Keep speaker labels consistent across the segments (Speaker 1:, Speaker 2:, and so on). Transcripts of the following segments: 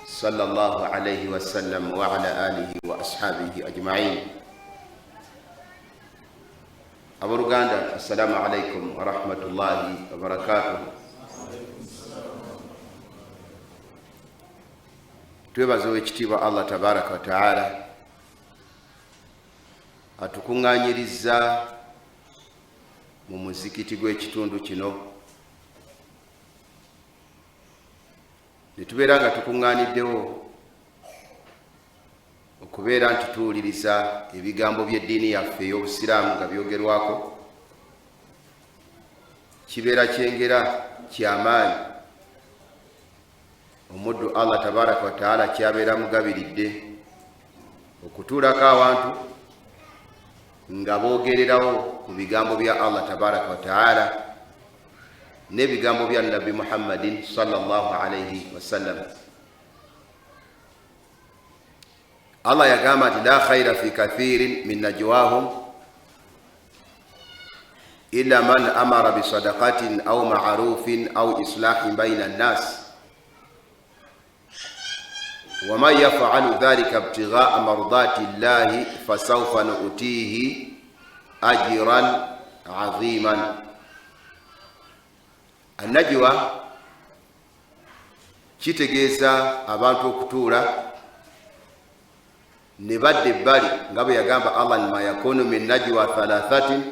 Speaker 1: صلى الله عليه وسلم وعلى آله وأصحابه أجمعين. أبو رغاندا السلام عليكم ورحمة الله وبركاته. twebaza ekitiibwa Allah tabaraka wa taala atukuŋŋaanyiriza mu muzikiti gw'ekitundu kino ne tubeera nga tukuŋŋaaniddewo okubeera nti tuwuliriza ebigambo by'eddiini yaffe ey'obusiraamu nga byogerwako. Kibeera kyengera kyamaanyi omuddu Allah tabaraka wa taala kyabeera mugabiridde okutuulako awantu nga boogererawo ku bigambo bya Allah tabaraka wa taala n'ebigambo bya Nabi Muhammadin sallallahu alayhi wasallam. Allah yagamba nti la khayra fi kathirin min najwahum illa man amara bi sadaqatin aw ma'rufin aw islahin bayna an-nas وَمَنْ يَفْعَلُ ذَلِكَ ابْتِغَاءَ مَرْضَاتِ اللَّهِ فَسَوْفَ نُؤْتِيهِ أَجْرًا عَظِيمًا. النجوى kitegeeza abantu okutuula ne badda ebbali nga bwe yagamba Allah ma yakunu min najwa thalathatin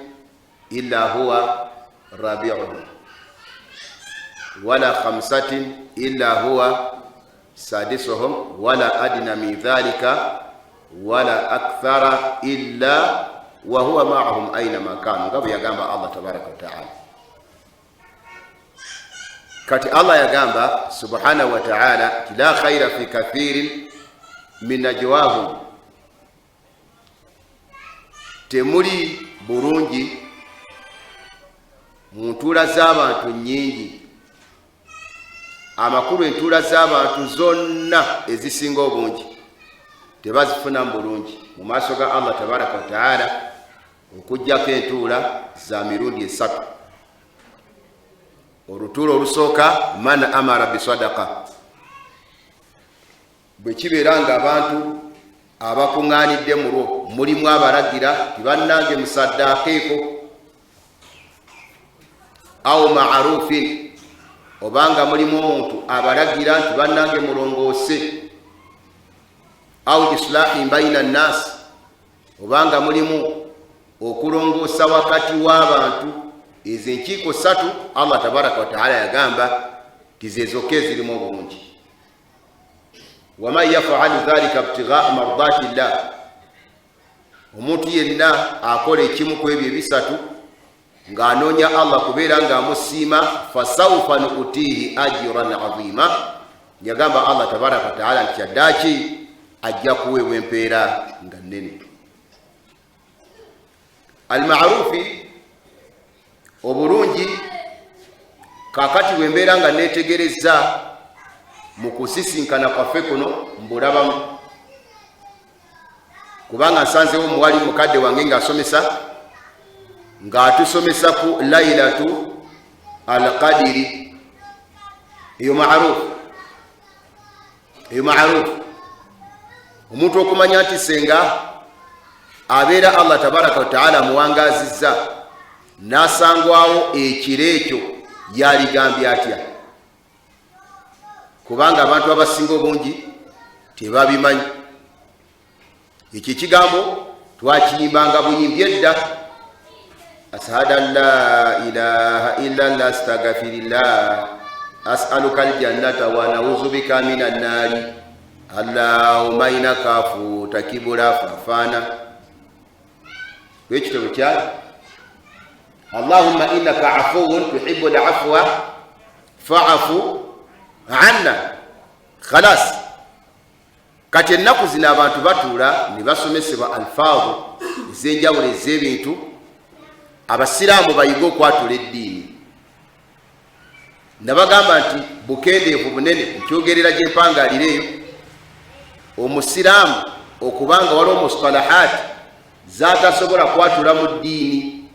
Speaker 1: illa huwa rabi'uhum wala khamsatin illa huwa sadisuhum wala adna min dhalika wala akthara illa wa huwa ma'ahum aina ma kanu, nga bwe yagamba Allah tabaraka wa ta'ala. Kati Allah yagamba subhanahu wa ta'ala la khayra fi kathirin min najwahum, temuli bulungi mu ntuula z'abantu nnyingi. Amakulu entuula z'abantu zonna ezisinga obungi tebazifunamu bulungi mu maaso ga Allah tabaraka wa ta'ala okuggyako entuula za mirundi esatu. Olutuula olusooka man amara bisadaqa, bwe kibeera nga abantu abakuŋŋaanidde mu lwo mulimu abalagira tibannange musaddaakeeko, aw ma'rufin obanga mulimu omuntu abalagira nti bannange mulongoose, aw islahin baina nnas obanga mulimu okulongoosa wakati w'abantu. Ezo enkiiko ssatu Allah tabaraka wa taala yagamba tizezokka ezirimu obulungi. waman yafalu dhalika ibtighaa mardati llah, omuntu yenna akola ekimu ku ebyo ebisatu ng'anoonya Allah kubeera ng'amusiima fasawfa nu'tiihi ajran azima, yagamba Allah tabaraka wa taala nti kyaddaaki ajja kuweebwa empeera nga nnene. Almarufi obulungi, kaakati bwe mbeera nga neetegereza mu kusisinkana kwaffe kuno mbulabamu, kubanga nsanzewo omuwali mukadde wange ng'asomesa ng'atusomesa ku lailatu alqadiri. Eyo maarufu omuntu okumanya nti senga abeera Allah tabaraka wa taala muwangazizza n'asangwawo ekiro ekyo yaligambye atya, kubanga abantu abasinga obungi tebabimanyi. Ekyo ekigambo twakiyimbanga buyimbi edda, ashhadu an la ilaha illa Allah astaghfirullah as'aluka aljannata wa na'udhu bika minan nari allahumma innaka afuwwun tuhibbul afwa. Wekitabo kyali allahumma innaka afuwwun tuhibbul afwa fa'fu anna. Khalas, kati ennaku zino abantu batuula ne basomesebwa alfaazu ez'enjawulo ez'ebintu abasiraamu bayiga okwatula eddiini. Nabagamba nti bukendeevu bunene nkyogerera gye mpangaalira eyo, omusiraamu okubanga waliwo musalahaati zatasobola kwatula mu ddiini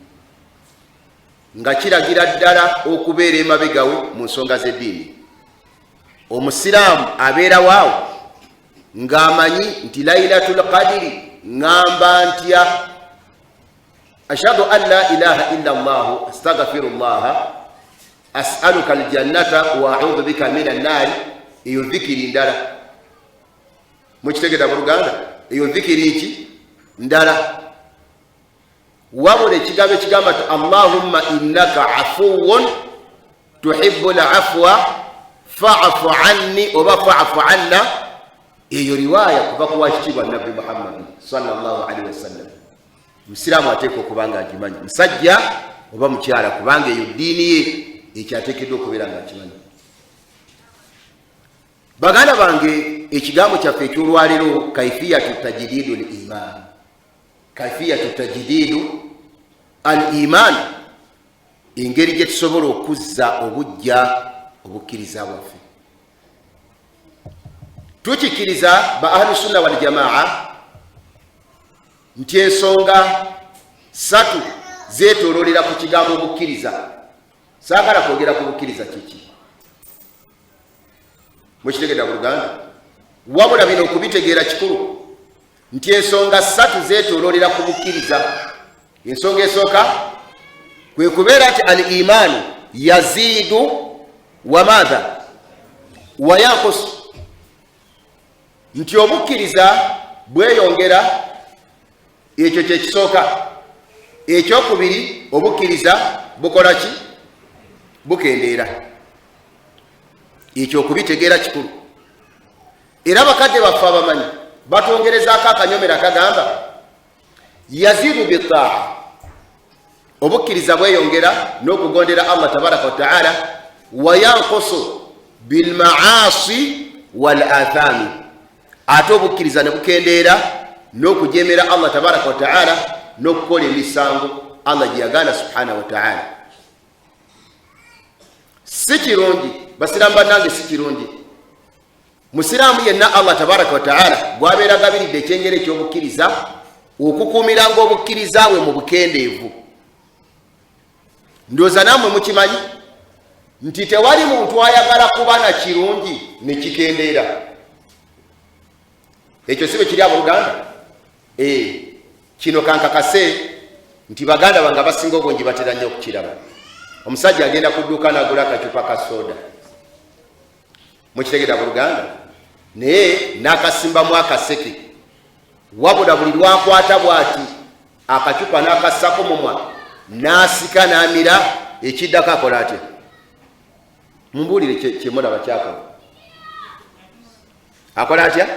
Speaker 1: nga kiragira ddala okubeera emabegawe mu nsonga z'eddiini. Omusiraamu abeera waawo ng'amanyi nti lailatul qadiri ngamba ntya ashhadu an la ilaha illa allah astaghfirullah as'aluka aljannata wa a'udhu bika minan nar. Eyo dhikiri ndala mukitegeta mu Luganda, eyo dhikiri ki ndala. Wabula ekigambo ekigamba nti allahumma innaka afuwun tuhibbul afwa fa'fu anni oba fa'fu anna, eyo riwaya kuva ku wakitibwa Nabbi Muhammad sallallahu alaihi wasallam. Musiraamu ateeka okuba nga agimanyi, musajja oba mukyala, kubanga eyo ddiini ye ekyateekeddwa okubeera nga akimanyi. Baganda bange, ekigambo kyaffe ekyolwaleero kaifiyatu tajdidu al-iman. Kaifiyatu tajdidu al-iman, engeri gye tusobola okuzza obujja obukkiriza bwaffe. Tukikiriza ba ahlu sunna wal jamaa nti ensonga 3 zeetoololera ku kigambo obukkiriza. Saagala kwogera ku bukkiriza kiki mukitegedde mu Luganda, wabula bino okubitegeera kikulu nti ensonga 3 zeetoololera ku bukkiriza. Ensonga esooka kwe kubeera nti al-imaanu yaziidu wa maadha wa yanqusu, nti obukkiriza bweyongera. Ekyo kye kisooka. Ekyokubiri, obukkiriza bukola ki? Bukendeera. Ekyo okubitegeera kikulu. Era bakadde baffe abamanyi batongerezaako akanyomera kagamba yazidu bitaa, obukkiriza bweyongera n'okugondera Allah tabaraka wa taala, wa yanqusu bilmaasi wal athami, ate obukkiriza ne bukendeera n'okujemera Allah tabaraka wa taala n'okukola emisango Allah gye yagana subhanahu wa taala. Si kirungi basiraamu bannange, si kirungi musiraamu yenna Allah tabaraka wa taala gwabeera gabiridde ekyenjero ekyobukkiriza okukuumiranga obukkiriza bwe mu bukendeevu. Ndowooza nammwe mukimanyi nti tewali muntu ayagala kuba na kirungi ne kikendeera. Ekyo si bwe kiri Ab'oluganda? Kino kankakase nti baganda bange abasinga obungi batera nnyo okukiraba. Omusajja agenda ku dduuka n'agula akacupa ka soda, mukitegedde Ab'oluganda, naye n'akasimbamu akaseke, wabula buli lwakwata bw'ati akacupa n'akassako mumwa n'asika n'amira, ekiddako akola atya? Mumbuulire kyemulaba kyakola. Akola atya?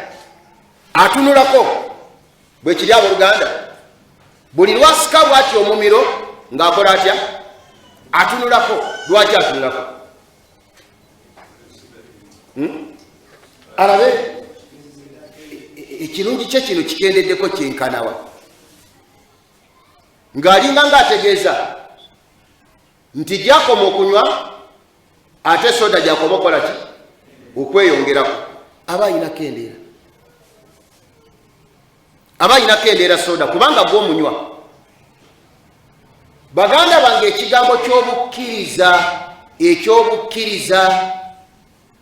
Speaker 1: Atunulako. Bwe kiri Ab'oluganda, buli lwasika bw'ati omumiro ng'akola atya? Atunulako. Lwaki atunulako? Arabe ekirungi kye kino kikendeddeko kyenkanawa, ng'alinga ng'ategeeza nti gyakoma okunywa ate soda gyakoma okola ki? Okweyongerako. Aba ayina kendeera, aba ayina kendeera soda kubanga gw'omunywa. Baganda bange, ekigambo ky'obukkiriza, ekyobukkiriza,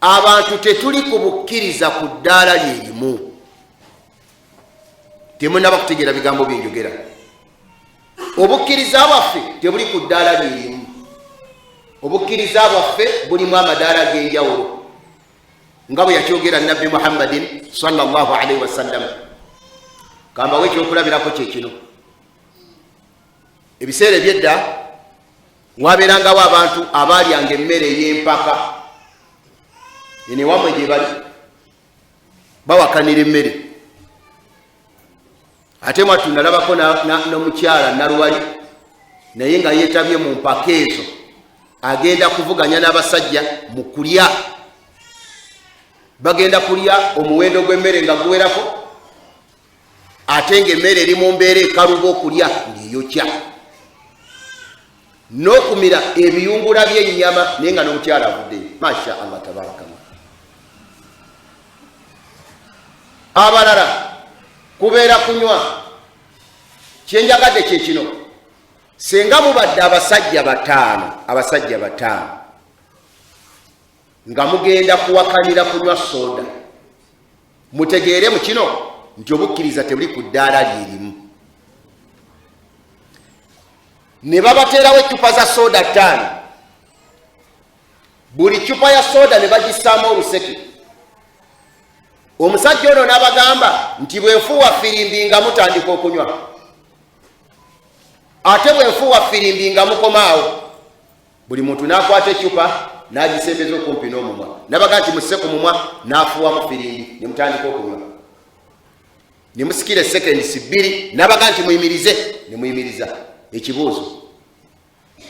Speaker 1: abantu tetuli ku bukkiriza ku ddaala lyerimu. Temunaba kutegeera bigambo byenjogera. Obukkiriza bwaffe tebuli ku ddaala lyerimu. Obukkiriza bwaffe bulimu amadaala g'enjawulo, nga bwe yakyogera Nabbi Muhammadin sallallahu alaihi wasallam. Kambawo ekyokulabirako kye kino. Ebiseera ebyedda wabeerangawo abantu abaalyanga emmere ey'empaka. Ene wamwe gye bali bawakanira emmere. Ate mwattu nalabako n'omukyala Naluwali, naye nga yeetabye mu mpaka ezo, agenda kuvuganya n'abasajja mu kulya. Bagenda kulya omuwendo gw'emmere nga guwerako, ate ng'emmere eri mu mbeera ekaluba okulya ng'eyokya, n'okumira ebiyungula by'ennyama, naye nga n'omukyala avuddeyo. Masha Allah tabaraka. Abalala kubeera kunywa. Kyenjagadde kye kino, senga mubadde abasajja bataano nga mugenda kuwakanira kunywa soda, mutegeere mu kino nti obukkiriza tebuli ku ddaala lyerimu. Ne babateerawo eccupa za sooda 5, buli ccupa ya sooda ne bagissaamu oluseke. Omusajja ono n'abagamba nti bwenfuuwa firimbi nga mutandika okunywa, ate bwenfuuwa firimbi nga mukomaawo. Buli muntu n'akwata eccupa n'agisembeza okumpi n'omumwa, nabaga nti musse ku mumwa, n'afuuwamu firimbi ne mutandika okunywa. Ne musikira sekendisi 2, nabaga nti muyimirize, ne muyimiriza. Ekibuuzo,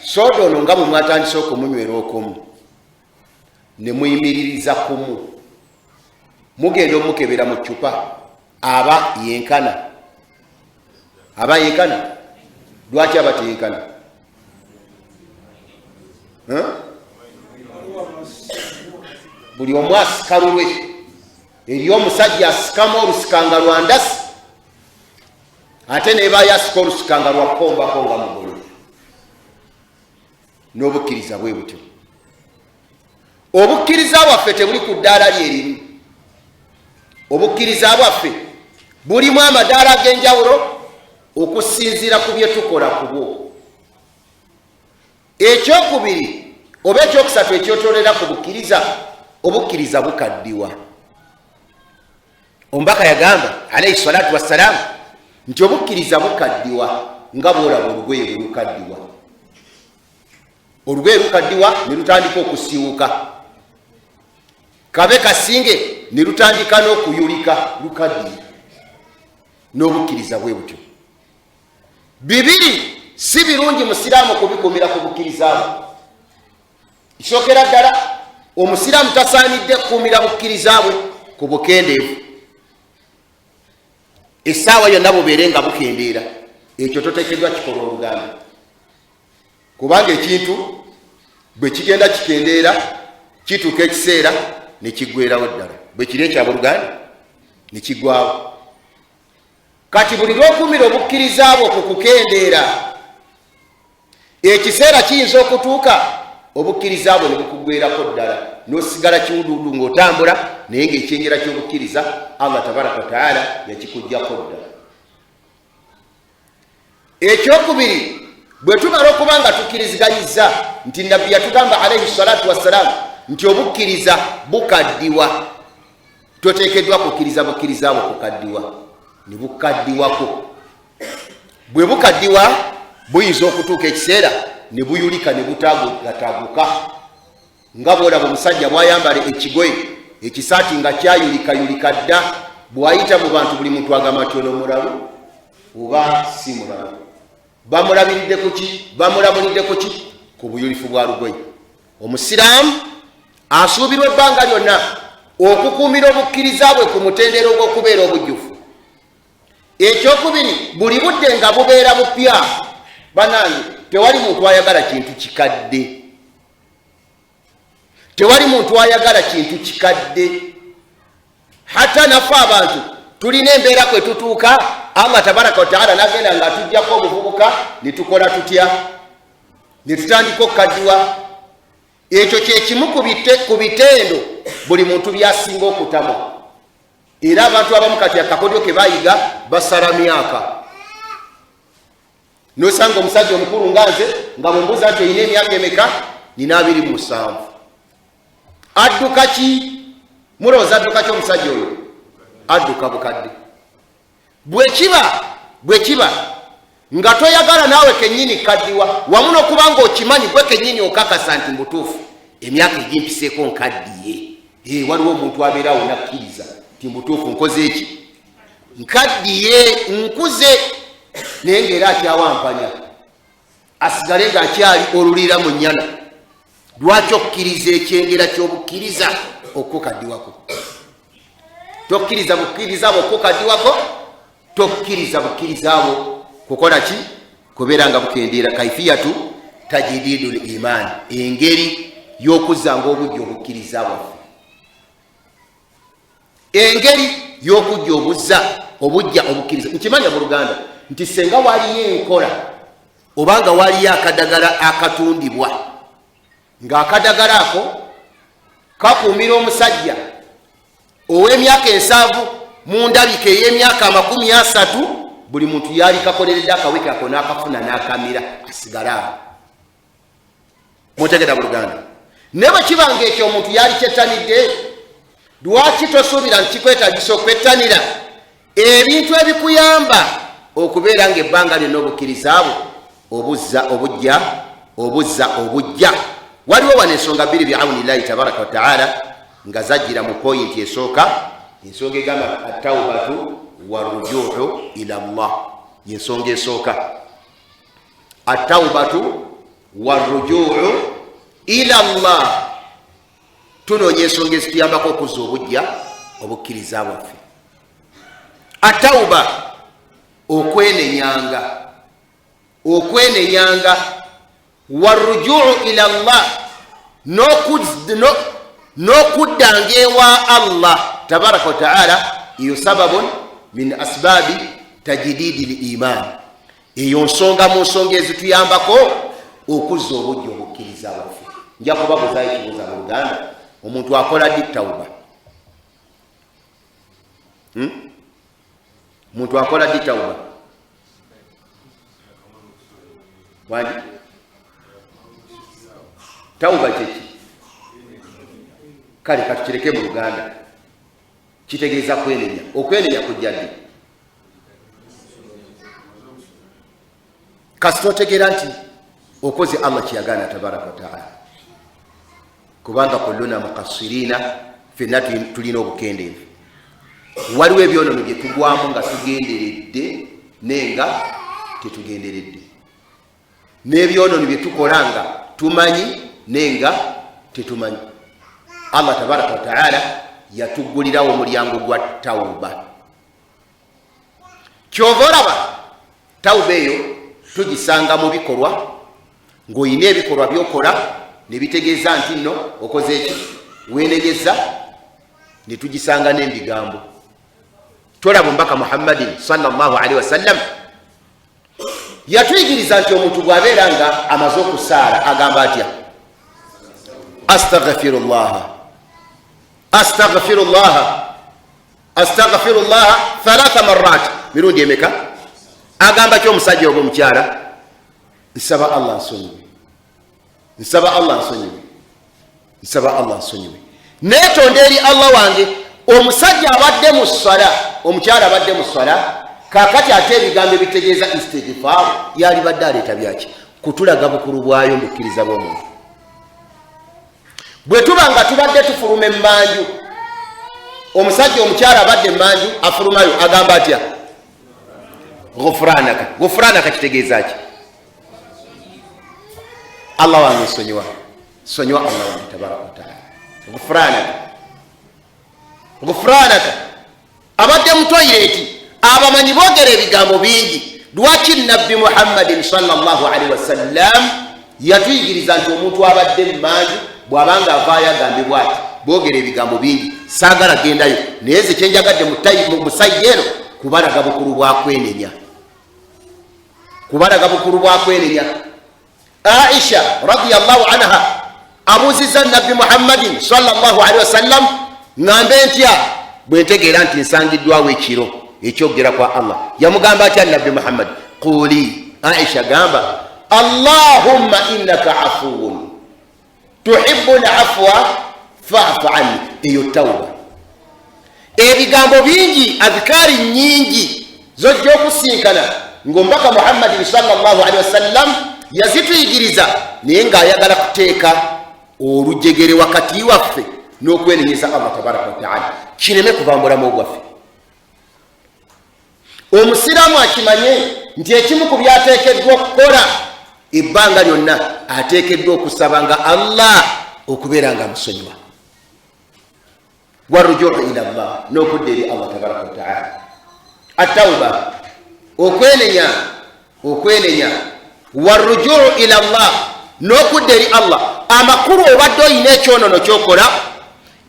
Speaker 1: sooda ono nga bwe mwatandise okumunywera okumu ne muyimiririza kumu, mugenda omukebera mu ccupa, aba yenkana. Aba yenkana? Lwaki aba teyenkana? Buli omu asika lulwe. Eriyo omusajja asikamu olusikanga lwa ndasi, ate nebayo asika olusikanga lwa kombako nga mugolo. N'obukkiriza bwe butyo. Obukkiriza bwaffe tebuli ku ddaala lyerimu. Obukkiriza bwaffe bulimu amadaala ag'enjawulo okusinziira ku bye tukola ku bwo. Ekyokubiri oba ekyokusatu ekyotolera ku bukkiriza, obukkiriza bukaddiwa. Omubaka yagamba alayhi salatu wassalamu nti obukkiriza bukaddiwa nga bwolaba olugoye bwe lukaddiwa. Olugoye lukaddiwa ne lutandika okusiiwuka, kabe kasinge ne lutandika n'okuyulika, lukaddiwa. N'obukkiriza bwe butyo. Bibiri si birungi musiraamu kubikumira ku bukkiriza bwe. Kisookera ddala omusiraamu tasaanidde kukumira bukkiriza bwe ku bukendeevu. Essaawa yonna bubeere nga bukendeera, ekyo toteekeddwa kikola oluganda. Kubanga ekintu bwe kigenda kikendeera kituuka ekiseera ne kiggweerawo ddala. Bwe kiri ekya buluganda ne kiggwawo. Kati buli lw'okumira obukkiriza bwo ku kukendeera, ekiseera kiyinza okutuuka obukkiriza bwo ne bukuggweerako ddala, n'osigala kiwuduudu ng'otambula, naye ng'ekyenjera ky'obukkiriza Allah tabaraka wa taala yakikuggyako ddala. Ekyokubiri, bwe tumala okuba nga tukkiriziganyizza nti nabbi yatugamba alayhi salatu wassalamu nti obukkiriza bukaddiwa, toteekeddwa kukkiriza bukkiriza bwo kukaddiwa, ne bukaddiwako. Bwe bukaddiwa buyinza okutuuka ekiseera ne buyulika ne butaaguka, nga bwolaba omusajja bw'ayambala ekigoye ekisaati nga kyayulikayulika dda, bw'ayita mu bantu buli muntu agamba nti ono mulalu oba si mulalu. Bamulabiridde ku ki? Bamulabulidde ku ki? Ku buyulifu bwa lugoye. Omusiraamu asuubirwa ebbanga lyonna okukuumira obukkiriza bwe ku mutendera ogw'okubeera obujjufu. Ekyokubiri, buli budde nga bubeera bupya. Banange, tewali muntu ayagala kintu kikadde. Tewali muntu ayagala kintu kikadde. Hata naffe abantu tulina embeera kwe tutuuka, Allah tabaraka wa taala nagenda nga tujjako obuvubuka ne tukola tutya? Ne tutandika okukaddiwa. Ekyo kye kimu ku bitendo buli muntu byasinga okutamu. Era abantu abamu kati akakodyo ke bayiga basala myaka. Nosanga omusajja omukulu nga nze nga bwembuuza nti olina emyaka emeka? Nina 27. Adduka ki? Mulowooza adduka ki omusajja oyo? Adduka bukadde. Bwe kiba nga toyagala naawe kennyini kaddiwa, wamu n'okuba ng'okimanyi gwe kennyini okakasa nti mbutuufu emyaka egimpiseeko nkaddiye. Waliwo omuntu abeerawo nakkiriza nti mbutuufu nkoze eki? Nkaddiye, nkuze. Naye ng'era akyawampanya, asigale ng'akyali olulira mu nnyana. Lwaki okkiriza ekyengera ky'obukkiriza okukaddiwako? Tokkiriza bukkiriza bwo okukaddiwako, tokkiriza bukkiriza bwo kukola ki? Kubeera nga bukendeera. Kaifiyatu tajdidul iman, engeri y'okuzanga obujja obukkiriza bwaffe, engeri y'okujja obujja obukkiriza. Nkimanya mu Luganda nti senga waliyo enkola obanga waliyo akadagala akatundibwa, ng'akadagala ako kakuumira omusajja ow'emyaka 7 mu ndabika ey'emyaka 30 buli muntu yali kakoleredde akaweke ako n'akafuna n'akamira asigala mutegeda mu Luganda. Ne bwe kibanga ekyo omuntu yali kyettanidde, lwaki tosuubira nti kikwetagisa okwettanira ebintu ebikuyamba okubeera ng'ebbanga lyonna obukkiriza bwo obujja. Waliwo wano ensonga bbiri bi'awunillahi tabaraka wa ta'ala nga zajjira mu poyinti esooka, ensonga egamba at-tawbatu warrujuu'u ila Allah. Yensonga esooka at-tawbatu warrujuu'u ila Allah. Tunoonya ensonga ezituyambako okuzza obukkiriza bwaffe. At-tawba okwenenyanga, warrujuu'u ila Allah n'okuddanga ewa Allah tabaraka wa ta'ala. Iyo sababun min asbaabi tajdidi l-iman. Eyo nsonga mu nsonga ezituyambako okuzza obukkiriza bwaffe. Nja kubabuzayo ekibuuzo mu Luganda. Omuntu akola ddi tawuba? Omuntu akola ddi tawuba? Wandi tawuba kyeki? Kale katukireke mu Luganda. Kitegeeza kwenenya. Okwenenya kujja ddi? Kasita otegeera nti okoze Allah kyeyagaana tabaraka wa ta'ala. Kubanga kulluna muqassirina, fenna tulina obukendeevu. Waliwo ebyonoono bye tugwamu nga tugenderedde nenga tetugenderedde, n'ebyonoono bye tukola nga tumanyi nenga tetumanyi. Allah tabaraka wa ta'ala yatuggulirawo omulyango gwa tawuba. Kyova olaba tawuba eyo tugisanga mu bikolwa, ng'olina ebikolwa byokola ne bitegeeza nti nno okoze eki, weenenyeza, ne tugisanga n'ebigambo. Tolaba omubaka Muhammadin sallallahu alaihi wasallam yatuyigiriza nti omuntu bw'abeera nga amaze okusaala agamba atya? astaghfirullah 3 marrat. Mirundi emeka? Agamba ki omusajja oba omukyala? Nsaba Allah nsonyiwe, neetonda eri Allah wange. Omusajja abadde mu ssala, omukyala abadde mu ssala, kakati ate ebigambo ebitegeeza istighfar yali badde aleeta byaki? Kutulaga bukulu bwayo mukkiriza bw'omuntu. Bwe tuba nga tubadde tufuluma emmanju, omusajja omukyala abadde emmanju afulumayo agamba atya? Ghufranaka kitegeeza ki? Allah wange sonyiwa Allah wange tabaraka wa ta'ala. Ghufranaka abadde mu toyireti, abamanyi boogera ebigambo bingi. Lwaki nabbi Muhammadin sallallahu alaihi wasallam yatuyigiriza nti omuntu abadde emmanju bw'abanga avaayo agambibwa ati boogera ebigambo bingi, saagala gendayo, naye ze kyenjagadde mu sayidi eno kubalaga bukulu bwa kwenenya. Aisha radiyallahu anha abuuziza nabbi Muhammadin sallallahu alaihi wasallam, ngambe ntya bwe ntegeera nti nsangiddwawo ekiro ekyogera kwa Allah? Yamugamba atya nabbi Muhammad? Quli, Aisha gamba, Allahumma innaka afuwun tuhibbul afwa fa'fu anni. Eyo tawba. Ebigambo bingi, adhikari nyingi zojja okusinkana ng'omubaka Muhammadin sallallahu alaihi wasallam yazituyigiriza, naye ng'ayagala kuteeka olujegere wakati waffe n'okwenenyeza Allah tabaraka wa ta'ala kireme kuva mu bulamu bwaffe. Omusiraamu akimanye nti ekimu ku byateekeddwa okukola ebbanga lyonna ateekeddwa okusaba nga Allah okubeera nga musonyiwa. Warrujuu'u ila Allah, n'okudda eri Allah tabaraka wa ta'ala. At-tawba, okwenenya. Warrujuu'u ila Allah, n'okudda eri Allah. Amakulu obadde olina ekyonono kyokola,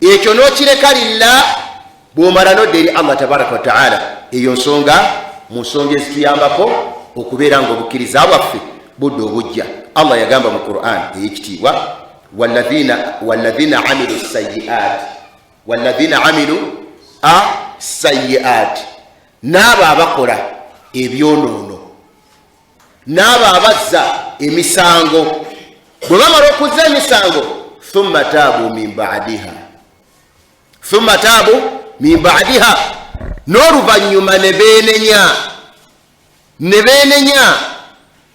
Speaker 1: ekyo n'okireka lillah, bw'omala n'odda eri Allah tabaraka wa ta'ala. Eyo nsonga mu nsonga ezituyambako okubeera nga obukkiriza bwaffe budde obujja. Allah yagamba mu Qur'an ey'ekitiibwa, walladhina amilu sayyi'at, walladhina amilu sayyi'at, n'abo abakola ebyonoono, n'abo abazza emisango. Bwe bamala okuzza emisango, thumma taabu min ba'diha, n'oluvannyuma ne beenenya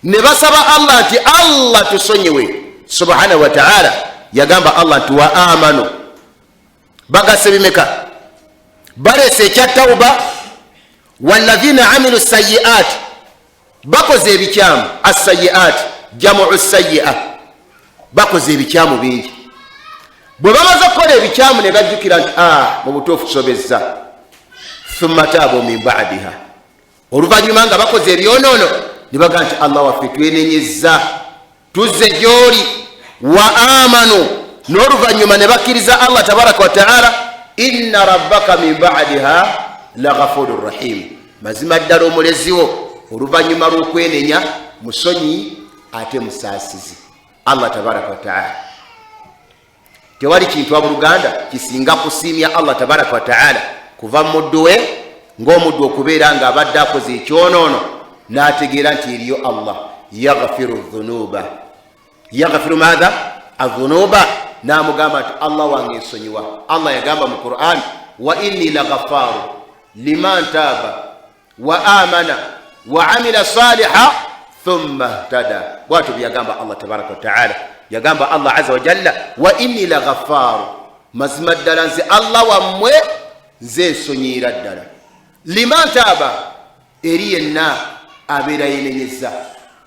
Speaker 1: ne basaba Allah nti Allah tusonyiwe subhanahu wa ta'ala. Yagamba Allah nti wa amanu, bagase bimeka? Balese ekya tawba. Walladhina amilu sayyi'at, bakoze ebikyamu. As-sayyi'at jamu sayyi'a, bakoze ebikyamu bingi. Bwe bamaze okukola ebikyamu ne bajjukira nti mu butuufu tusobezza, thumma taabu min ba'diha, oluvannyuma nga bakoze ebyonoono ne bagamba nti Allah waffe twenenyezza, tuzze gy'oli. Wa amanu, n'oluvannyuma ne bakkiriza Allah tabaraka wa ta'ala, inna rabbaka min ba'diha laghafurur rahim, mazima ddala omulezi wo oluvannyuma lw'okwenenya musonyi ate musaasizi. Allah tabaraka wa ta'ala, tewali kintu abooluganda kisinga kusiimya Allah tabaraka wa ta'ala kuva mu muddu we ng'omuddu okubeera ng'abadde akoze ekyonoono n'ategeera nti eriyo Allah yaghfiru dhunuba. Yaghfiru madha? Adhunuba. N'amugamba nti Allah wange nsonyiwa. Allah yagamba mu Qur'an, wa inni laghaffaru liman taaba wa amana wa amila saliha thumma ihtada. Bw'atyo byagamba Allah tabaraka wa ta'ala. Yagamba Allah azza wa jalla, wa inni laghaffaru, mazima ddala nze Allah wammwe nze nsonyiira ddala. Liman taaba, eri yenna abeera yenenyezza.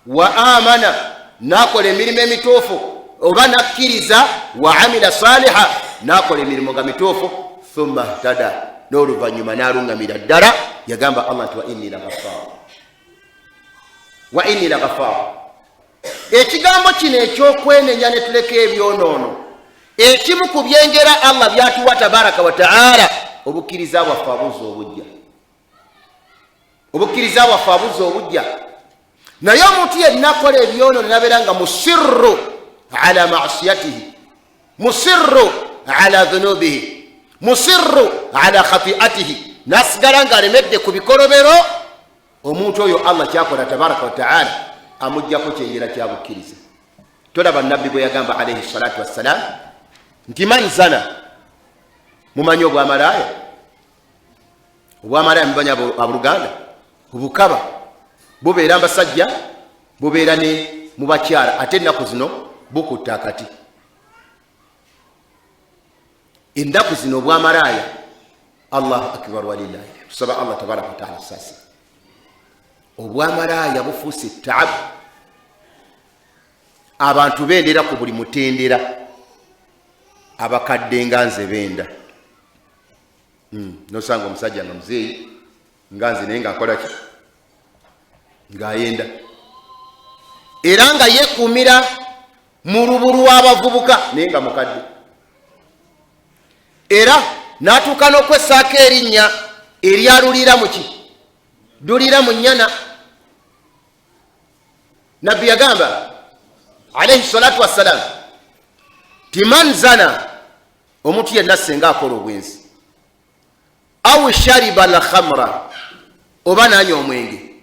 Speaker 1: Wa amana, n'akola emirimu emituufu oba nakkiriza. Wa amila saliha, n'akola emirimu nga mituufu. Thumma ihtada, n'oluvannyuma n'alungamira ddala. Yagamba Allah nti wa inni laghaffaru, wa inni laghaffaru. Ekigambo kino ekyokwenenya ne tuleka ebyonoono, ekimu ku byenjera Allah byatuwa tabaraka wa ta'ala, obukkiriza bwaffe abuzza obujja. Obukkiriza bwaffe abuzza obujja. Naye omuntu yenna akola ebyonoono nabeera nga musirru ala ma'siyatihi, musirru ala dhunubihi, musirru ala khati'atihi, nasigala ng'alemedde ku bikolobero, omuntu oyo Allah kyakola tabaraka wa ta'ala amuggyako kyenjera kya bukkiriza. Tolaba nabbi bwe yagamba alayhi salatu wassalam nti man zana, mumanyi obwamalaaya? Obwamalaaya mumanyi abooluganda? Obukaba bubeera mbasajja, bubeera ne mu bakyala, ate ennaku zino bukutta akati. Ennaku zino obwamalaaya, Allahu akbar walillahi, tusaba Allah tabaraka wa ta'ala sasi. Obwamalaaya bufuuse taabu. Abantu bendera ku buli mutendera, abakadde nga nze benda. Nosanga omusajja nga muzeeyi nga nze naye ng'akola ki? Ng'ayenda. Era nga yeekuumira mu lubu lw'abavubuka naye nga mukadde. Era n'atuuka n'okwessaako erinnya eryalulira mu ki? Dulira mu nnyana. Nabbi yagamba alayhi salatu wassalam ti man zana, omuntu yenna senga akola obwenzi, aw shariba al khamra, oba nanywa omwenge,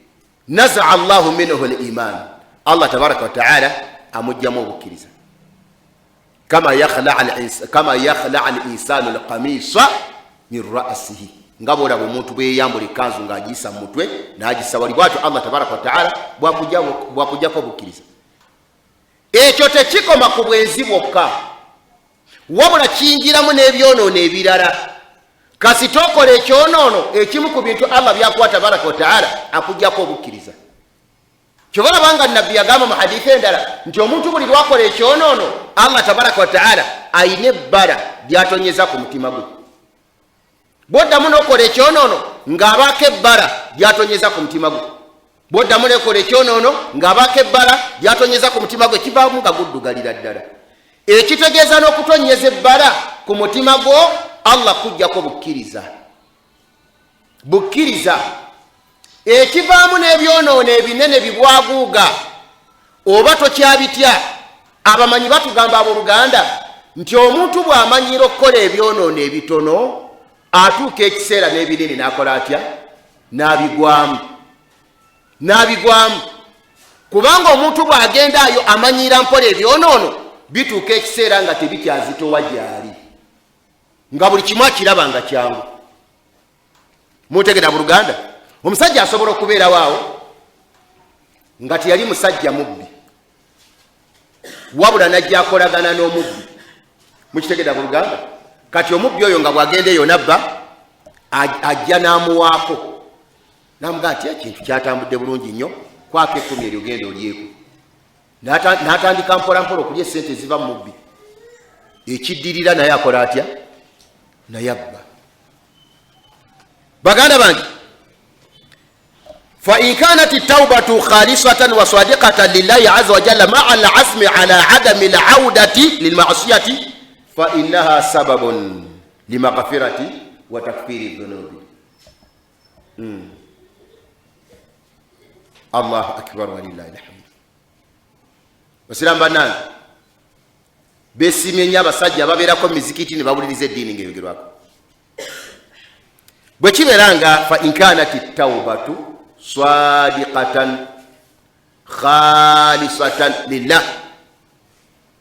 Speaker 1: nazaa Allahu minhu al iman, Allah tabaraka wa ta'ala amugyamu obukkiriza. Kama yakhla al insanu al qamisa min ra'sihi, nga bw'olaba omuntu bwe yeyambula ekkanzu ng'agiyisa mu mutwe n'agissa wali, bw'atyo Allah tabaraka wa ta'ala bw'akuggyako obukkiriza. Ekyo tekikoma ku bwenzi bwokka, wabula kiyingiramu n'ebyonoono ebirala. Kasita okola ekyonoono, ekimu ku bintu Allah byakuwa tabaraka wa ta'ala akuggyako obukkiriza. Kyova olabanga nabbi yagamba mu hadithi endala nti omuntu buli lwakola ekyonoono, Allah tabaraka wa ta'ala ayina ebbala ly'atonyeza ku mutima gwe. Bw'oddamu n'okola ekyonoono ng'abaako ebbala ly'atonyeza ku mutima gwe. Bw'oddamu n'okola ekyonoono ng'abaako ebbala ly'atonyeza ku mutima gwe, kivaamu nga guddugalira ddala. Ekitegeeza n'okutonyeza ebbala ku mutima gwo, Allah kujjako bukkiriza. Bukkiriza ekivaamu n'ebyonoono ebinene bibwaguuga oba tokyabitya. Abamanyi batugamba abooluganda nti omuntu bw'amanyira okukola ebyonoono ebitono atuuka ekiseera n'ebinene n'akola atya n'abigwamu kubanga omuntu bw'agendaayo amanyiira mpola ebyonoono bituuka ekiseera nga tebikyazitowa gyali nga buli kimu akiraba nga kyangu. Mutegera buluganda, omusajja asobola okubeerawo awo nga teyali musajja mubbi wabula najja akolagana n'omubbi. Mukitegera buluganda, kati omubbi oyo nga bw'agenda eyo nabba ajja n'amuwaako n'amugaa nti ekintu kyatambudde bulungi nnyo kwako 10 eryo genda olyeko. N'atandika mpolampola okulya esente eziva mu mubbi. Ekiddirira naye akola atya? Naye abba. Baganda bange, fa in kanat at-tawbatu khalisatan wa sadiqatan lillahi azza wa jalla ma'a al-'azmi 'ala 'adami al-'awdati lil-ma'siyati fa innaha sababun limaghfirati wa takfiri dhunubi. Allahu akbar wa lillahi alhamd. Basiramu bannange, beesimye nnyo abasajja ababeerako mizikiti ne bawuliriza eddiini ng'eyogerwako. Bwe kibeera nga fa in kanat at-tawbatu sadiqatan khalisatan lillah,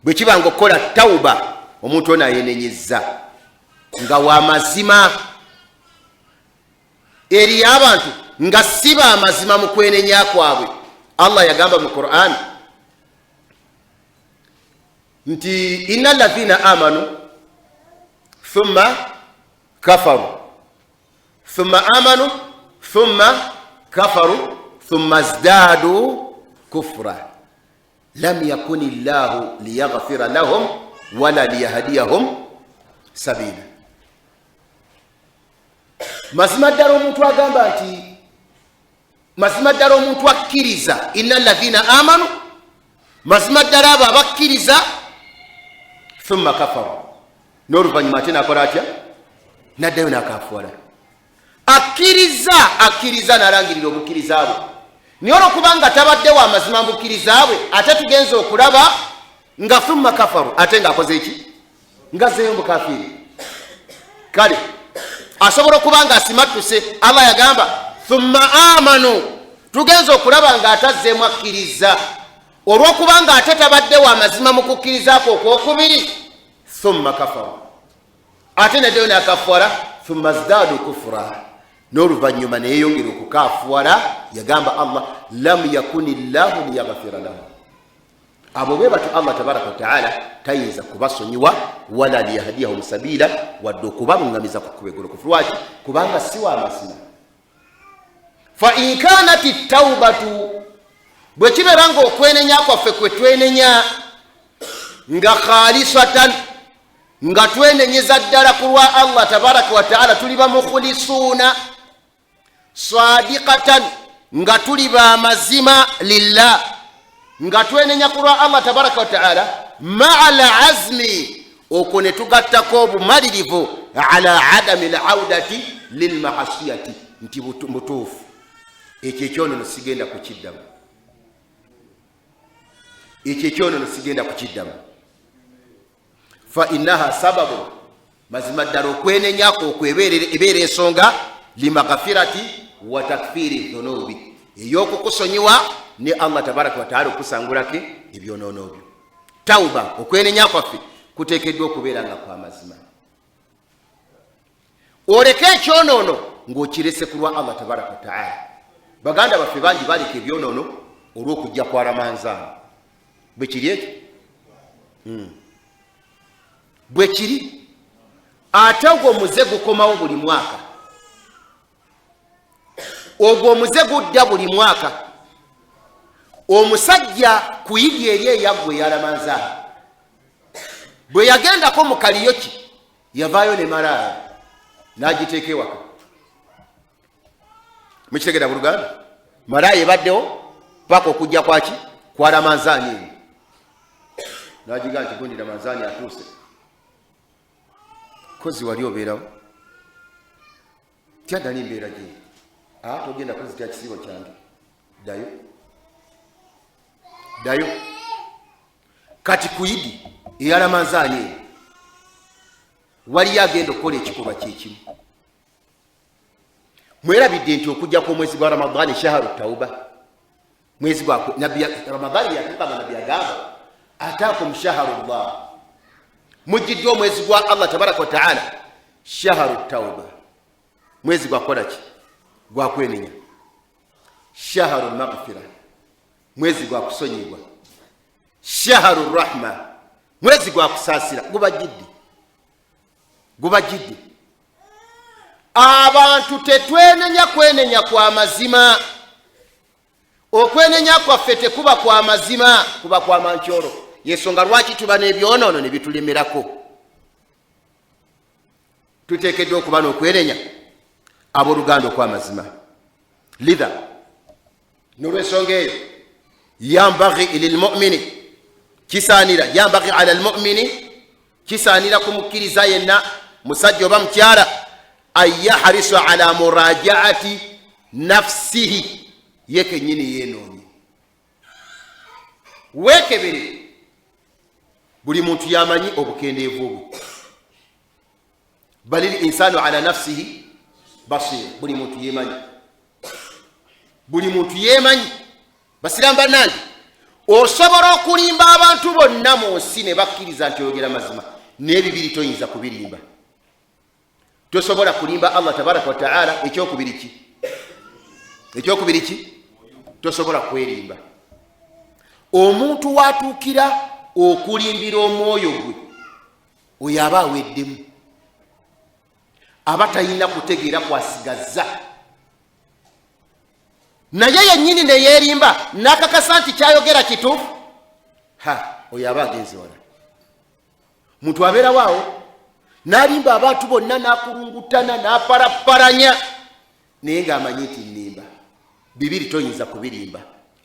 Speaker 1: bwe kiba nga okukola tawuba omuntu ono ayenenyezza nga wa mazima eri abantu nga siba amazima mu kwenenya kwabwe. Allah yagamba mu Qur'an nti innal ladhina amanu thumma kafaru thumma amanu thumma kafaru thumma izdadu kufra lam yakuni Allahu liyaghfira lahum wala liyahdiyahum sabila. Mazima ddala omuntu agamba nti mazima ddala omuntu akkiriza innal ladhina amanu, mazima ddala abo abakkiriza thumma kafaru, n'oluvannyuma ate nakola atya? Naddayo n'akafuwala. Akkiriza n'alangirira obukkiriza bwe, naye olwokubanga tabadde wa mazima mu bukkiriza bwe ate tugenza okulaba nga thumma kafaru ate ng'akoze eki? Ngazzeeyo mu kafiri. Kale asobola okuba nga asimattuse. Allah yagamba thumma amanu, tugenza okulaba nga atazzeemu akkiriza. Olw'okuba nga ate tabadde wa mazima mu kukkirizaako okwokubiri, thumma kafaru ate neddeyo n'akafuwala thumma zdadu kufra, n'oluvannyuma neyeyongera okukafuwala. Yagamba Allah lam yakuni llahu liyaghfira lahu, abo bwe batyo Allah tabaraka wa taala tayinza kubasonyiwa wala liyahdiyahum sabila, wadde okubaluŋŋamiza ku kkubo eggolokofu. Lwaki? Kubanga si wa mazima. Fa in kanat at-tawbatu, bwe kibeera nga okwenenya kwaffe kwe twenenya nga khalisatan, nga twenenyeza ddala ku lwa Allah tabaraka wa taala, tuli bamukhlisuuna, sadiqatan, nga tuli bamazima lillah, nga twenenya ku lwa Allah tabaraka wa taala, ma'al azmi, okwo ne tugattako obumalirivu, ala adami al-awdati lilma'asiyati, nti mutuufu ekyo ekyonono sigenda kukiddamu, ekyo ekyonono sigenda kukiddamu. Fa innaha sababu, mazima ddala okwenenyako okwebeera ensonga, limaghfirati wa takfiri dhunubi, ey'okukusonyiwa ne Allah tabaraka wa taala okusangulako ebyonoono byo. Tawuba, okwenenya kwaffe kuteekeddwa okubeera nga kwa mazima. Oleke ekyonoono ng'okirese ku lwa Allah tabaraka wa taala. Baganda baffe bangi baleka ebyonoono olw'okujja kwa Ramanzaani. Bwe kiri ekyo? Bwe kiri. Ate ogwo omuze gukomawo buli mwaka, ogwo omuze gudda buli mwaka. Omusajja kuyiga eri eyaggwe ya Ramanzaani bwe yagendako mu Kaliyoki yavaayo ne malaaya n'agiteeka ewaka. Mukitegera buluganda? Malaaya ebaddewo paka okujja kwaki? Kwa Ramanzaani eyo. N'agiga nti gundi Ramanzaani atuuse. Kozi wali obeerawo? Tyadda mbeera gye. Togenda kuzitya kisiibo kyange. Ddayo. Ddayo. Kati ku Idi eya Ramanzaani eyo waliyo agenda okukola ekikolwa kyekimu. mwerabidde nti okujja kw'omwezi gwa Ramadani shaharu tauba, mwezi gwa nabbi Ramadani yatuka nabbi agamba ataakum shaharullah, mujjidde omwezi gwa Allah tabaraka wa taala shaharu tauba, mwezi gwa kolaki gwa kwenenya, shaharu maghfira, mwezi gwa kusonyibwa, shaharu rahma, mwezi gwa kusaasira. Gubajidde abantu tetwenenya kwenenya kwa mazima. Okwenenya kwaffe tekuba kwa mazima, kuba kwa manchoro. Yensonga lwaki tuba n'ebyonoono ne bitulemerako. Tuteekeddwa okuba n'okwenenya abooluganda okw'amazima. Lidha n'olwensonga eyo yambaghi lilmumini, kisaanira yambaghi ala almumini, kisaanira kumukkiriza yenna musajja oba mukyala an yahrisa ala murajaati nafsihi, ye kennyini yenoonye. Weekebere, buli muntu yamanyi obukendeevu obwo. Balil insanu ala nafsihi basir, buli muntu yemanyi, buli muntu yemanyi. Basiramu bannange, osobola okulimba abantu bonna mu nsi ne bakkiriza nti oyogera mazima, n'ebibiri toyinza kubirimba. Tosobola kulimba Allah tabaraka wa taala. Ekyokubiri ki? Ekyokubiri ki? Tosobola kwerimba. Omuntu watuukira okulimbira omwoyo gwe, oyo aba aweddemu, aba talina kutegeera kwasigazza. Naye yennyini ne yeerimba n'akakasa nti kyayogera kituufu, oyo aba agenze wala. Muntu abeerawo awo n'alimba abantu bonna, n'akulungutana, n'aparaparanya, naye ng'amanyi nti nnimba. Bibiri toyinza kubirimba.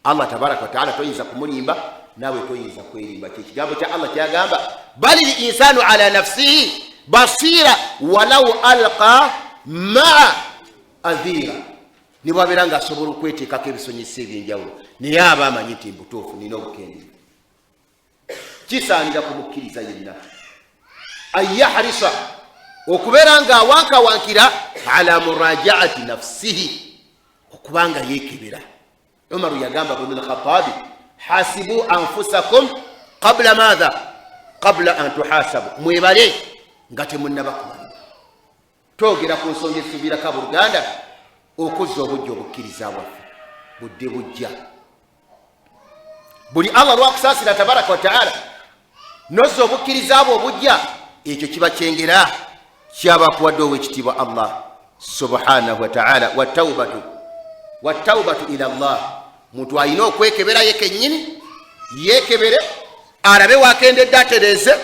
Speaker 1: Allah tabaraka wa taala toyinza kumulimba, naawe toyinza kwerimba. Kyekigambo kya Allah kyagamba bali linsanu ala nafsihi basira walau alqa maa adhira. Ne bwabeera ng'asobola okweteekako ebisonyesa ebyenjawulo, naye aba amanyi nti mbutuufu nina obukendeevu. Kisaanira kumukkiriza yenna an yahrisa, okubeera ng'awankawankira ala murajaati nafsihi, okubanga yeekebera. Umaru yagamba Ibn al-Khattabi, hasibu anfusakum qabla madha, qabla an tuhasabu, mwebale nga temunnaba kubalibwa. Twogera ku nsonga esuubirako abooluganda, okuzza obujja obukkiriza bwaffe budde bujja. Buli Allah lwakusaasira tabaraka wa taala nozza obukkiriza bwo obujja, ekyo kiba kyengera kyabakuwadde ow'ekitiibwa Allah subhanahu wa taala. Wattaubatu ila Allah, muntu alina okwekebera ye kennyini, yeekebere, alabe wakendedde atereeze,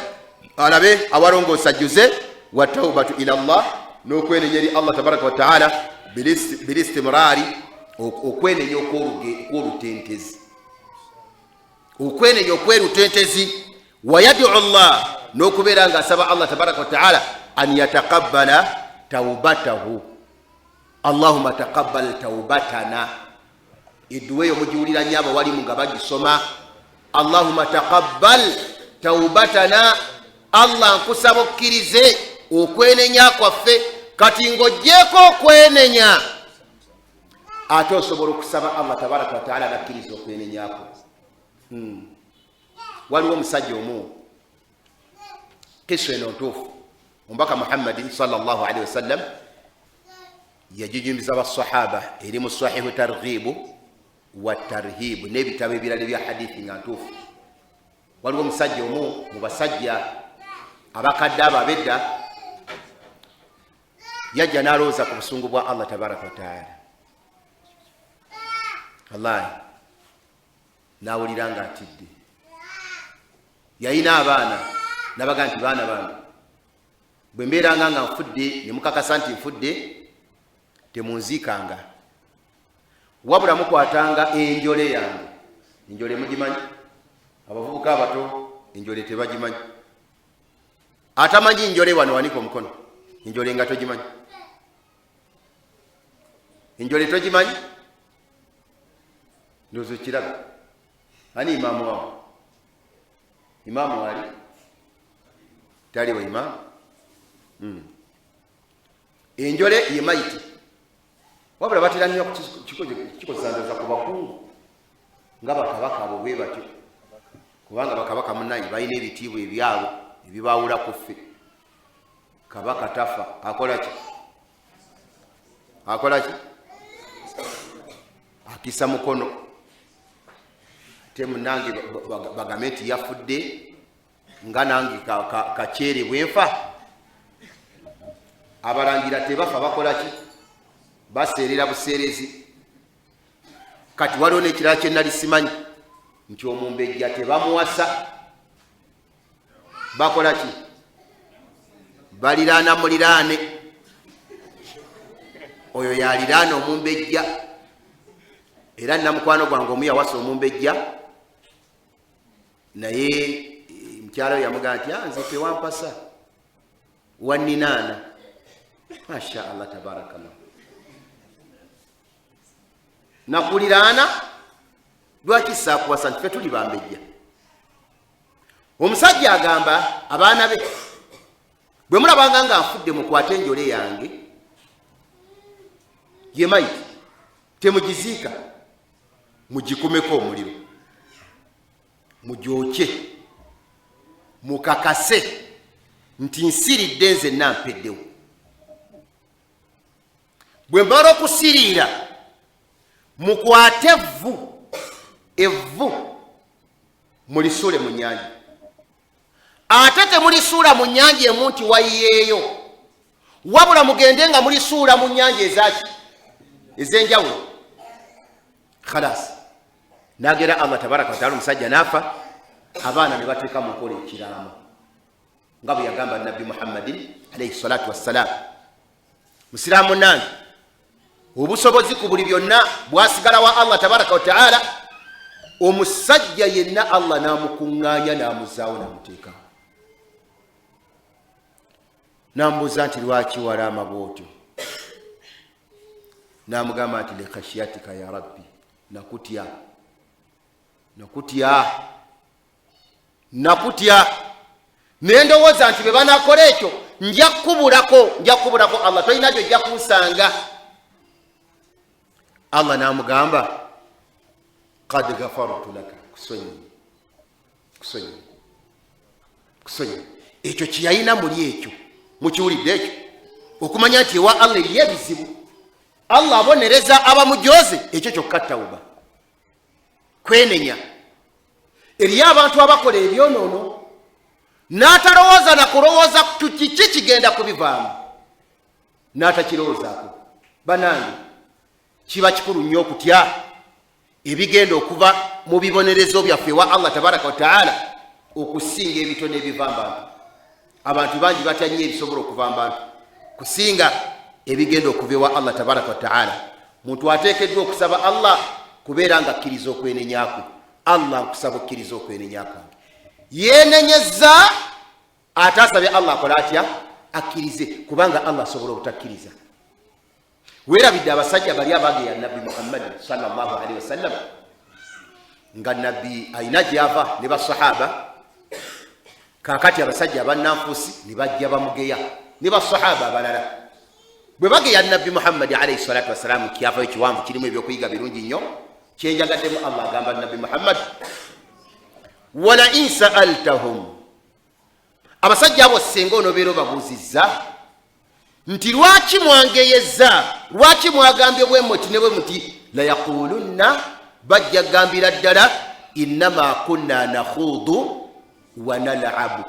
Speaker 1: alabe awalongoosa ajjuze. Wattaubatu ila Allah, n'okwenenya eri Allah tabaraka wa taala bilistimrari, okwenenya okw'olutentezi, okwenenya okw'olutentezi. Wayadu Allah, n'okubeera ng'asaba Allah tabaraka wa taala an yataqabbala taubatahu. Allahumma taqabbal taubatana. Edduwa eyo mugiwulira nnyo abawalimu nga bagisoma. Allahumma taqabbal taubatana, Allah nkusaba okkirize okwenenya kwaffe. Kati ng'oggyeko okwenenya, ate osobola okusaba Allah tabaraka wa taala nakkiriza okwenenyako. Waliwo omusajja omu, kisa eno ntuufu, omubaka Muhammadin sallallahu alaihi wasallam yajijumiza basahaba, eri mu sahihu targhibu wa tarhibu n'ebitabo ebirala ebya hadithi nga ntuufu. Waliwo omusajja omu mu basajja abakadde abo abedda, yajja n'alowooza ku busungu bwa Allah tabaraka wa taala. Wallahi n'awulira nga atidde. Yalina abaana, nabaga nti baana bange, bwe mbeeranga nga nfudde ne mukakasa nti nfudde, temunziikanga, wabula mukwatanga enjole yange. Enjole mugimanyi? Abavubuka abato enjole tebagimanyi. Atamanyi enjole wano wanika omukono. Enjole nga togimanyi? Enjole togimanyi? Ndowooza okiraga. Ani imaamu wawe? Imaamu wali? Taliwo imaamu? Enjole ye mayiti. wabula batera nnyo kikosandaza ku bakungu nga bakabaka abo bwe batyo, kubanga bakabaka munnaye balina ebitiibwa ebyabo ebibawulako ffe. Kabaka tafa akola ki? Akisa mukono. Ate munange bagambe nti yafudde nga nange kaceere bwenfa. Abalangira tebafa bakola ki? Baseerera buseerezi. Kati waliwo n'ekirala kye nali simanyi nti omumbejja tebamuwasa. Bakola ki? Baliraana muliraane. Oyo yaliraana omumbejja. Era namukwano gwange omu yawasa omumbejja, naye mukyala we yamugamba nti nze tewampasa wanninaana. Masha Allah tabarakallah. Nakuliraana lwaki saakuwasa nti ffe tuli bambejja. Omusajja agamba abaana be, bwe mulabanga nga nfudde mukwate enjole yange ye mayiti, temugiziika, mugikumeko omuliro, mugyokye, mukakase nti nsiridde nze nampeddewo. Bwe mbala okusiriira, mukwate evvu mulisuule mu nnyanja. Ate temulisuula mu nnyanja emu nti wayiyeeyo, wabula mugende nga mulisuula mu nnyanja ezaki ez'enjawulo. Khalas, nagera Allah tabaraka wa taala, omusajja n'afa, abaana ne bateeka mu nkola ekiraamo nga bwe yagamba Nabbi Muhammadin alayhi salatu wassalam. Musiraamu nange, obusobozi ku buli byonna bwasigala wa Allah tabaraka wa taala. Omusajja yenna Allah n'amukuŋŋaanya n'amuzaawo n'amuteekawo. N'ambuuza nti lwaki walaama bw'otyo? N'amugamba nti likhashyatika ya rabbi, nakutya. Ne ndowooza nti bwe banaakola ekyo nja kubulako Allah, tolina gy'ojja kunsanga. Allah n'amugamba qad ghafartu laka, kusonyi. Ekyo kiyayina muli ekyo mukiwulidde ekyo, okumanya nti ewa Allah eriyo ebizibu. Allah abonereza abamujoze, ekyo kyokka tawuba, kwenenya. Eriyo abantu abakola ebyonoono n'atalowooza na kulowooza kiki kigenda kubivaamu, n'atakirowoozaako. Banange, kiba kikulu nnyo okutya ebigenda okuva mu bibonerezo byaffe wa Allah tabaraka wa taala okusinga ebitono ebiva mu bantu. Abantu bangi batya nnyo ebisobola okuva mu bantu kusinga ebigenda okuva ewa Allah tabaraka wa taala. Muntu ateekeddwa okusaba Allah kubeera nga akkiriza okwenenya kwe. Allah nkusaba okkiriza okwenenya kwange. Yeenenyezza ate asabye Allah akola atya? Akkirize, kubanga Allah asobola obutakkiriza. Weerabidde abasajja bali abageya Nabbi Muhammad sallallahu alaihi wasallam, nga Nabbi ayina gyava ne basahaba. Kakati abasajja abannanfuusi ne bajja bamugeya ne basahaba abalala. Bwe bageya Nabbi Muhammad alaihi salatu wassalamu, kyava ekiwanvu kirimu ebyokuyiga birungi nnyo. Kyenjagaddemu Allah agamba Nabbi Muhammad, wala in sa'altahum, abasajja abo singa onobeera obabuuzizza nti lwaki mwangeyezza, lwaki mwagambye bwe muti ne bwe muti, la yaqulunna, bajja gambira ddala, innama kunna nakhuudu wa nal'abu,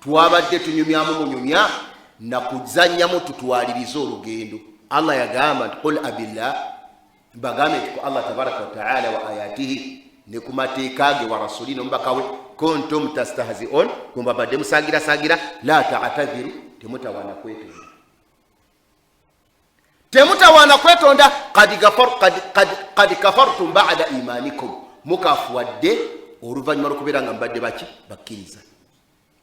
Speaker 1: twabadde tunyumyamu munyumya na kuzannyamu tutwaliriza olugendo. Allah yagamba nti qul abillah, bagambe nti ku Allah tabaraka wa taala wa ayatihi, ne ku mateeka ge wa rasuli n'omubaka we, kuntum tastahzi'un, kumba badde musagira la ta'tadhiru, temutawaana kwetonda, qad kafartum ba'da imanikum, mukafuwadde oluvannyuma lw'okubeera nga mbadde bakkiriza.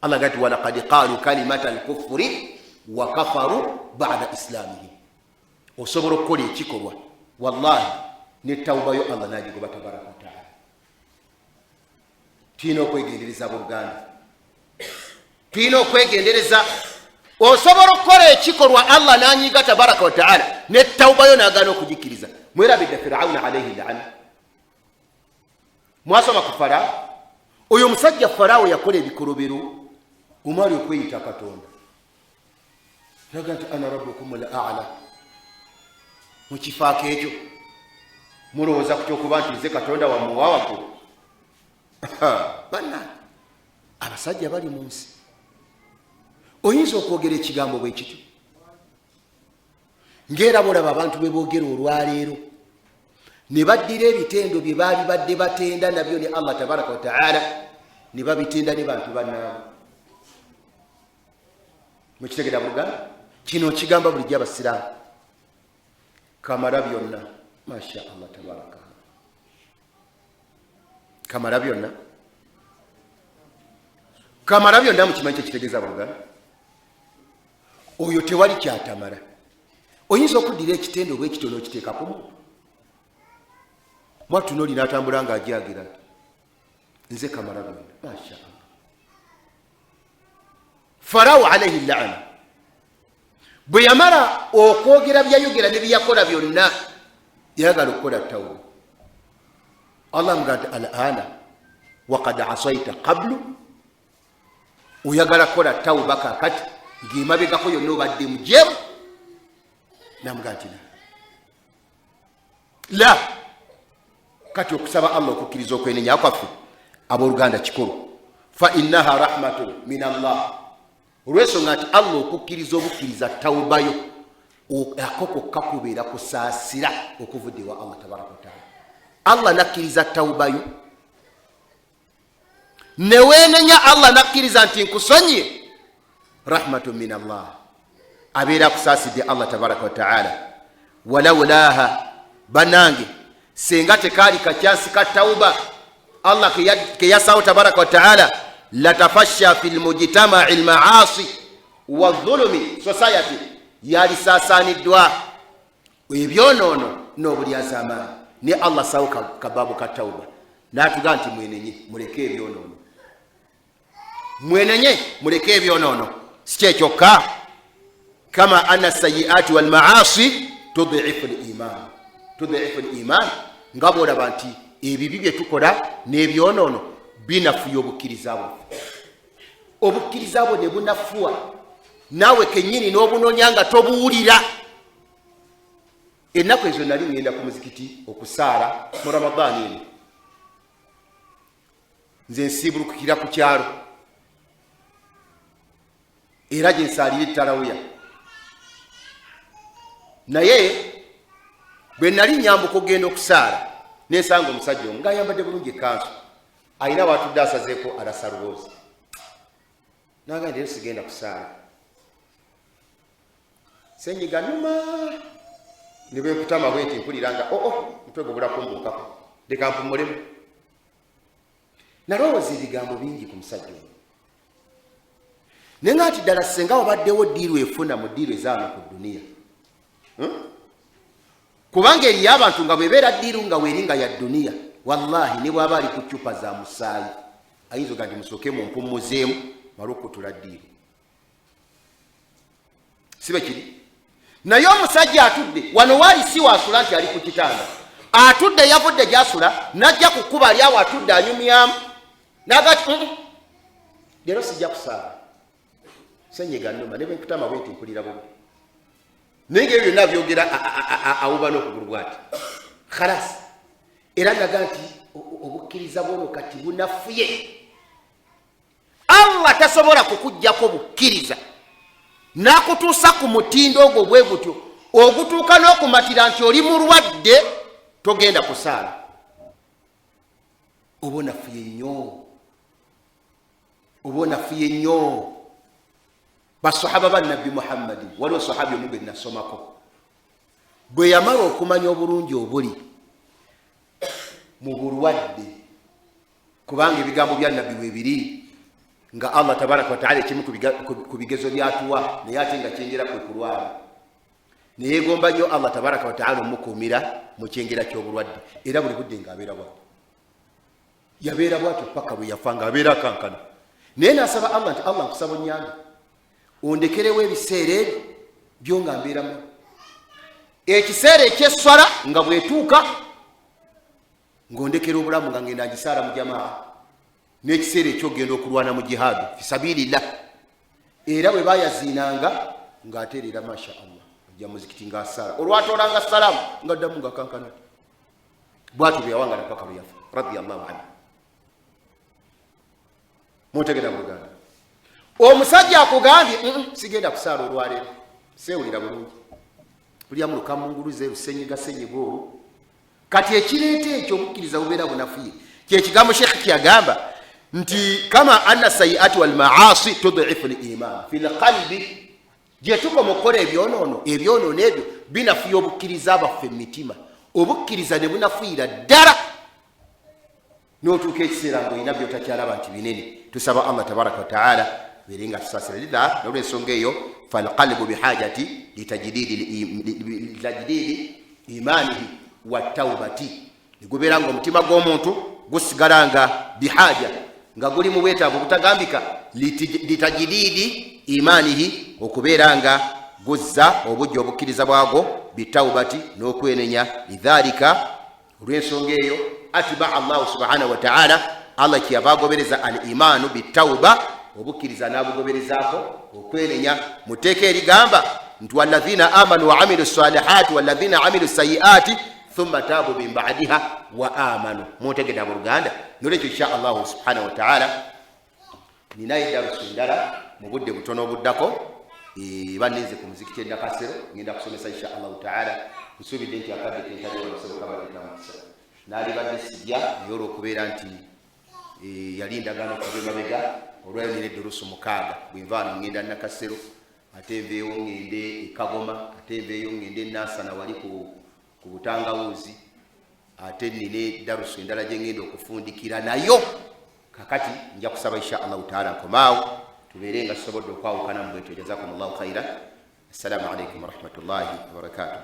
Speaker 1: Allah gati wala qad qalu kalimata al-kufri wa kafaru ba'da islamihim. Osobola okukola ekikolwa wallahi ne tawba yo Allah n'agigoba tabaraka wa taala. Tulina okwegendereza Buganda, tulina okwegendereza. Osobola okukola ekikolwa Allah n'anyiga tabaraka wa taala, ne tawba yo nagana okugikiriza. Mwerabidde Firauna alayhi la'ana. Mwasoma ku Farao. Oyo musajja Farao yakola ebikolobero omwali okweyita Katonda. Yaga nti ana rabbukum al-a'la. Mu kifaako ekyo mulowooza ku kyokuba nti nze Katonda wa muwawaku. Banna abasajja bali mu nsi. Oyinza okwogera ekigambo bwe kityo ng'era bolaba abantu bwe boogera olwaleero ne baddira ebitendo bye baali badde batenda nabyo ne Allah tabaraka wa ta'ala ne babitenda ne bantu bannaabwe. Mukitegera Buganda kino kigamba bulijjo abasiraamu kamala byonna. Masha Allah tabaraka. Kamala byonna. Kamala byonna mukimanyi kitegeeza Buganda. Oyo tewali kyatamala. Oyinza okuddira ekitendo bwekitono okiteeka ku muntu. Mwatu noli n'atambula ng'ajagira nze kamala byonna. Masha Allah. Farao alayhi la'ana bwe yamala okwogera byayogera ne byakola byonna yagala okukola tawba. Allah mugamba al-ana waqad asayta qablu. Oyagala kukola tawba kakati ng'emabegako yonna obadde mujeemu. Namugamba nti la kati okusaba Allah okukkiriza okwenenya kwaffe abooluganda kikolo. Fa innaha rahmatun min Allah. Olw'ensonga nti Allah okukkiriza obukkiriza tawbayo akoko kakubeera kusaasira okuvudde wa Allah tabaraka wa ta'ala. Allah nakkiriza tawbayo neweenenya Allah nakkiriza nti nkusonye rahmatun min Allah abeera kusaasidde Allah tabaraka wa ta'ala. Walawlaha banange senga tekaali kakyansi ka tawba Allah ke yasawo tabaraka wa ta'ala latafasha fil mujtama'i al ma'asi wa dhulumi society yalisaasaaniddwa ebyonoono n'obulyazaamaanyi ne Allah sawo kababu ka tawba n'atuga nti mwenenye muleke ebyonoono. Mwenenye muleke ebyonoono. Si kyekyoka kama anna sayyi'ati wal ma'asi tud'ifu al-iman. Tud'ifu al-iman nga bw'olaba nti ebibi bye tukola n'ebyonoono binafuya obukkiriza bwaffe. Obukkiriza bwo ne bunafuwa naawe kennyini n'obunoonya nga tobuwulira. Ennaku ezo nali ngenda ku muzikiti okusaala mu Ramadaani eno. Nze nsiibulukira ku kyalo era gye nsaalira ettalawiya. Naye bwe nali nyambuka okugenda okusaala nensanga omusajja omu ng'ayambadde bulungi ekkanzu ayina watudde asazeeko alasa luboozi. Nagamba nti sigenda kusaala. Senyiga nnuma ne bwekutama bwe nti mpulira nga mutwe gubula kumbuukako leka mpumulemu. Nalowooza ebigambo bingi ku musajja oyo naye nga nti ddala senga wabaddewo ddiiru efuna mu ddiiru ezaano ku duniya. Kubanga eriyo abantu nga bwebeera ddiiru nga weeringa ya duniya wallahi ne bw'aba ali ku ccupa za musaayi ayinza oga nti musooke mumpummuzeemu mala okutula ddiiru. Sibe kiri. Naye omusajja atudde wano waali si waasula nti ali ku kitanda. Atudde yavudde gy'asula n'ajja ku kkuba ali awo atudde anyumyamu n'agati leero sijja kusaala. Senyiga nnuma ne bwe nkutama bwe nti mpulira bubi. Naye ng'ebyo byonna byogera awuba n'okugulu bw'ati. Khalas. Era naga nti obukkiriza bw'olwo kati bunafuye. Allah tasobola kukuggyako bukkiriza n'akutuusa ku mutindo ogwo bwe gutyo ogutuuka n'okumatira nti oli mulwadde togenda kusaala. Oba onafuye nnyo. Oba onafuye nnyo. Basahaba ba Nabbi Muhammadin waliwo sahabi omu gwe nasomako bwe yamala okumanya obulungi obuli mu bulwadde kubanga ebigambo bya Nabbi weebiri nga Allah tabaraka wa ta'ala ekimu ku bigezo byatuwa naye ate nga kyengera kwe kulwala neyeegomba nnyo Allah tabaraka wa ta'ala omukuumira mu kyengera ky'obulwadde era buli budde ng'abeera bwatyo. Yabeera bwatyo paka bwe yafa ng'abeera akankana naye n'asaba Allah nti Allah nkusaba onnyange ondekerewo ebiseera ebyo byo nga mbeeramu. ekiseera ekyeswala nga bwetuuka ng'ondekera obulamu nga ngenda ngisaala mu jamaa, n'ekiseera ekyogenda okulwana mu jihaadu fisabilillah. Era bwe bayaziinanga ng'ateerera masha Allah ajja muzikiti ng'asaala, olwatoolanga salaamu ng'addamu nga kankana. Bw'atyo bwe yawangala paka lwe yafa radiyallahu anhu. Muntegera mu Uganda, omusajja akugambye sigenda kusaala olwaleero, seewulira bulungi, bulyamu lukamunguluze lusenyiga senyiga olwo. Kati ekireeta ekyo obukkiriza bubeera bunafuye kyekigambo Sheikh kyagamba nti kama anna sayiati wal maasi tud'ifu al-iman fil qalbi, gye tukoma okukola ebyonoono ebyo binafuya obukkiriza baffe mu mitima. Obukkiriza ne bunafuira ddala n'otuuka ekiseera ng'olina by'otakyalaba nti binene. Tusaba Allah tabaraka wa taala beere nga tusaasira lidha. N'olw'ensonga eyo falqalbu bihajati litajdidi imanihi wa tawbati, negubeera nga omutima gw'omuntu gusigala nga bihaja, nga guli mu bwetaavu butagambika, litajdidi imanihi, okubeera nga guzza obujja obukkiriza bwagwo, bitawbati n'okwenenya. Lidhalika, olw'ensonga eyo atiba Allah subhanahu wa ta'ala, Allah kyeyava agobereza al imanu bitawba, obukkiriza n'abugoberezaako okwenenya. Muteeka erigamba nti walladhina amanu wa amilu salihati walladhina amilu sayiati thumma tabu min ba'diha wa amanu. Mutegedde mu Luganda. Nolwekyo insha Allah subhanahu wa ta'ala ninayo darusu ndala mu budde butono obuddako, bannize ku muzikiti Nakasero, ngenda kusomesa insha Allah ta'ala. Nsuubidde nti akadde kentali basoboka baletamusa naali badde sijja naye olw'okubeera nti yali ndagaano kuva emabega, olwayo nina eddurusu 6 bwenvaano ngenda Nakasero, ate nveewo ngende e Kagoma, ate nveeyo ngende Nansana wali ku butangawuzi, ate nina darusu endala gye ngenda okufundikira nayo. Kakati nja kusaba insha Allah ta'ala nkomaawo tubeere nga tusobodde okwawukana mu bwetyo. Jazakumullahu khaira. Assalamu alaikum wa rahmatullahi wa barakatuh.